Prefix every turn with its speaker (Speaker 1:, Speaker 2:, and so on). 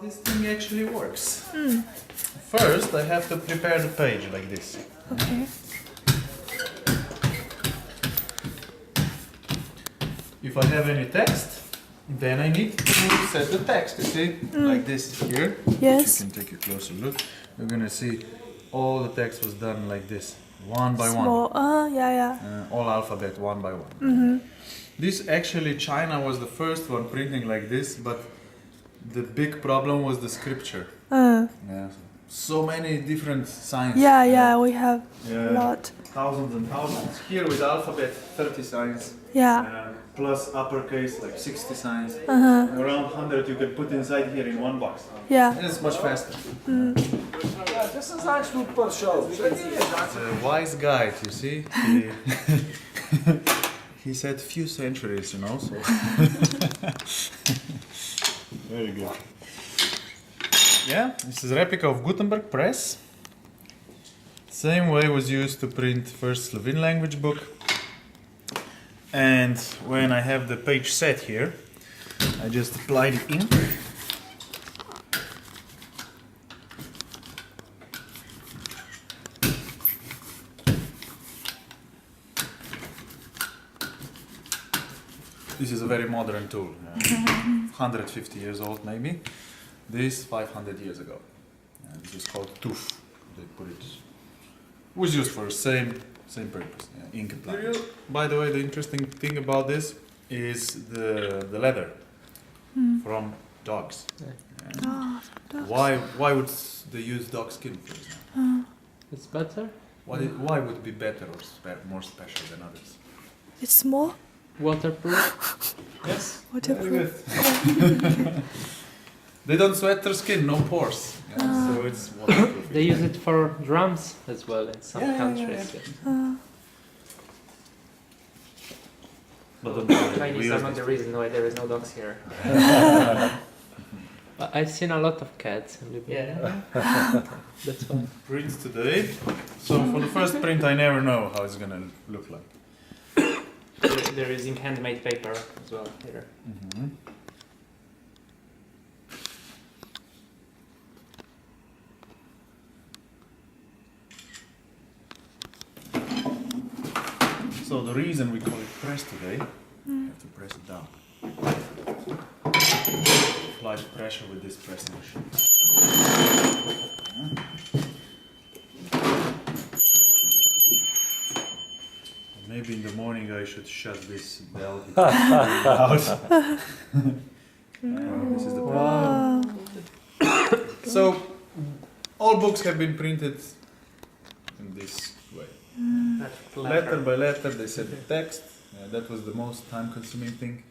Speaker 1: this thing actually works. First, I have to prepare the page like this.
Speaker 2: Okay.
Speaker 1: If I have any text, then I need to set the text, you see? Like this here.
Speaker 2: Yes.
Speaker 1: You can take a closer look. You're gonna see all the text was done like this, one by one.
Speaker 2: Small. Yeah.
Speaker 1: All alphabet, one by one. This actually, China was the first one printing like this, but the big problem was the scripture. Yeah. So many different signs.
Speaker 2: Yeah, we have
Speaker 1: Yeah.
Speaker 2: a lot.
Speaker 1: Thousands and thousands. Here with alphabet, 30 signs.
Speaker 2: Yeah.
Speaker 1: Plus uppercase, like 60 signs. Around 100 you can put inside here in one box.
Speaker 2: Yeah.
Speaker 1: And it's much faster.
Speaker 3: This is actually per show.
Speaker 1: It's a wise guide, you see. He said few centuries, you know, so. Very good. Yeah, this is a replica of Gutenberg press. Same way was used to print first Slovene language book. And when I have the page set here, I just apply the ink. This is a very modern tool, 150 years old maybe. This 500 years ago. This is called tooth. They put it. Was used for same purpose, ink applying. By the way, the interesting thing about this is the leather from dogs. Why would they use dog skin, for example?
Speaker 4: It's better?
Speaker 1: Why would it be better or more special than others?
Speaker 2: It's small.
Speaker 4: Waterproof?
Speaker 1: Yes.
Speaker 2: Waterproof.
Speaker 1: They don't sweat their skin, no pores. So it's waterproof.
Speaker 4: They use it for drums as well in some countries.
Speaker 1: But
Speaker 4: Chinese are not the reason why there is no dogs here. I've seen a lot of cats. That's why.
Speaker 1: Prints today. So for the first print, I never know how it's gonna look like.
Speaker 4: They're using handmade paper as well here.
Speaker 1: So the reason we call it press today, you have to press it down. Apply the pressure with this pressing machine. Maybe in the morning I should shut this bell because it's very loud. This is the
Speaker 2: Wow.
Speaker 1: So all books have been printed in this way. Letter by letter, they set the text. That was the most time-consuming thing.